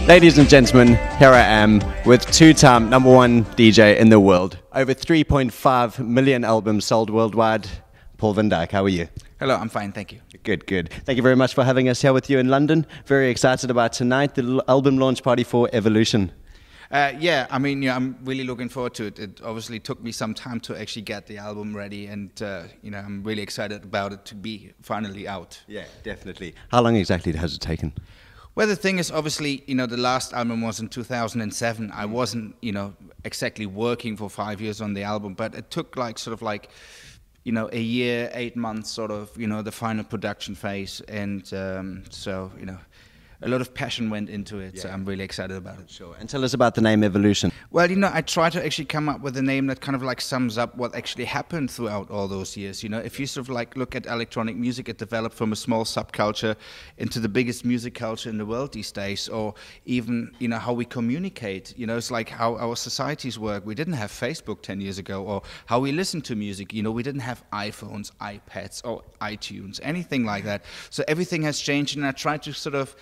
Ladies and gentlemen, here I am with two-time #1 DJ in the world. Over 3.5 million albums sold worldwide. Paul van Dyk, how are you? Hello, I'm fine, thank you. Good, good. Thank you very much for having us here with you in London. Very excited about tonight, the album launch party for Evolution. Yeah, I mean, I'm really looking forward to it. It obviously took me some time to actually get the album ready, and I'm really excited about it to be finally out. Yeah, definitely. How long exactly has it taken? Well, the thing is, obviously, the last album was in 2007. I wasn't, exactly working for 5 years on the album, but it took a year, 8 months, sort of, the final production phase, and so, a lot of passion went into it, so I'm really excited about it. Sure. And tell us about the name Evolution. Well, I try to actually come up with a name that kind of like sums up what actually happened throughout all those years. If you sort of like look at electronic music, it developed from a small subculture into the biggest music culture in the world these days, or even, how we communicate. It's like how our societies work. We didn't have Facebook 10 years ago, or how we listen to music. We didn't have iPhones, iPads, or iTunes, anything like that. So everything has changed, and I try to sort of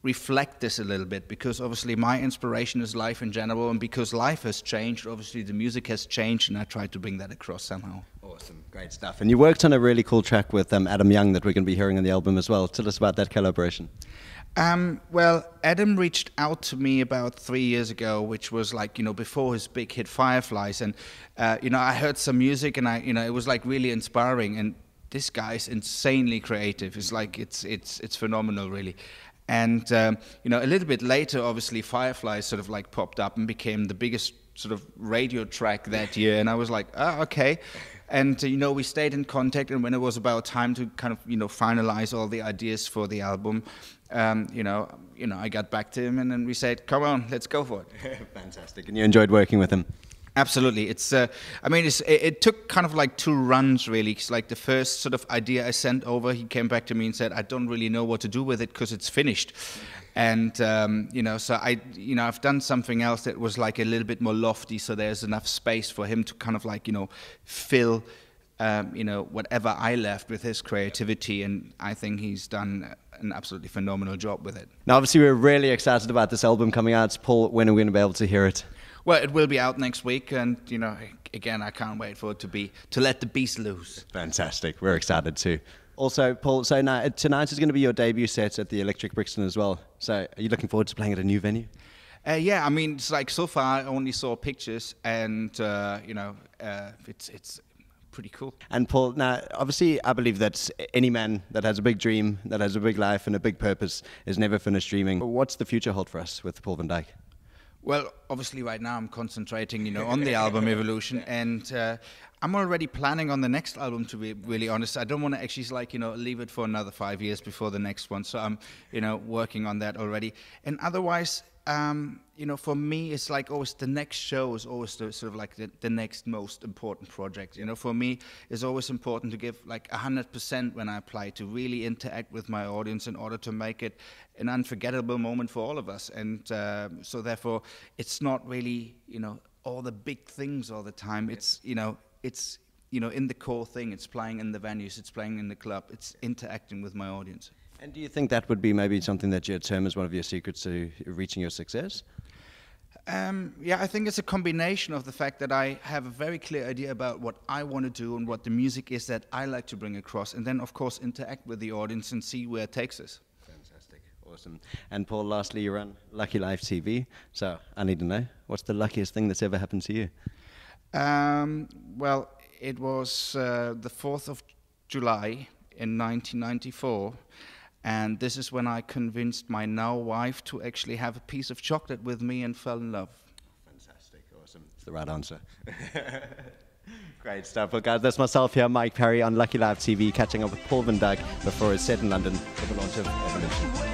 reflect this a little bit, because obviously my inspiration is life in general, and because life has changed, obviously the music has changed, and I try to bring that across somehow. Awesome, great stuff. And you worked on a really cool track with Adam Young that we're going to be hearing on the album as well. Tell us about that collaboration. Well, Adam reached out to me about 3 years ago, which was like, before his big hit Fireflies, and I heard some music, and it was like really inspiring, and this guy's insanely creative. It's like, it's phenomenal, really. And, a little bit later, obviously, Fireflies sort of like popped up and became the biggest sort of radio track that year. And I was like, okay. And, we stayed in contact. And when it was about time to kind of, finalize all the ideas for the album, I got back to him, and then we said, come on, let's go for it. Fantastic. And you enjoyed working with him? Absolutely. It took kind of like 2 runs, really. It's like the first sort of idea I sent over, he came back to me and said, I don't really know what to do with it because it's finished. And, so I've done something else that was like a little bit more lofty, so there's enough space for him to kind of like, fill, whatever I left with his creativity. And I think he's done an absolutely phenomenal job with it. Now, obviously, we're really excited about this album coming out. Paul, when are we going to be able to hear it? Well, it will be out next week, and again, I can't wait for it to let the beast loose. Fantastic, we're excited too. Also, Paul, so now tonight is going to be your debut set at the Electric Brixton as well. So, are you looking forward to playing at a new venue? Yeah, I mean, it's like so far I only saw pictures, and it's pretty cool. And Paul, now obviously I believe that any man that has a big dream, that has a big life and a big purpose is never finished dreaming. What's the future hold for us with Paul van Dyk? Well, obviously right now I'm concentrating, on the album Evolution, and I'm already planning on the next album, to be really honest. I don't want to actually leave it for another 5 years before the next one, so I'm, working on that already. And otherwise, for me, it's like always the next show is always the, sort of like the next most important project. For me, it's always important to give like 100% when I play, to really interact with my audience in order to make it an unforgettable moment for all of us. And so therefore, it's not really, all the big things all the time. It's, it's in the core thing. It's playing in the venues. It's playing in the club. It's interacting with my audience. And do you think that would be maybe something that you'd term as one of your secrets to reaching your success? Yeah, I think it's a combination of the fact that I have a very clear idea about what I want to do and what the music is that I like to bring across, and then, of course, interact with the audience and see where it takes us. Fantastic. Awesome. And Paul, lastly, you run Lucky Life TV, so I need to know, what's the luckiest thing that's ever happened to you? Well, it was the 4th of July in 1994. And this is when I convinced my now wife to actually have a piece of chocolate with me and fell in love. Fantastic, awesome. It's the right answer. Great stuff. Well, guys, that's myself here, Mike Perry, on Lucky Live TV, catching up with Paul van Dyk before his set in London for the launch of Evolution.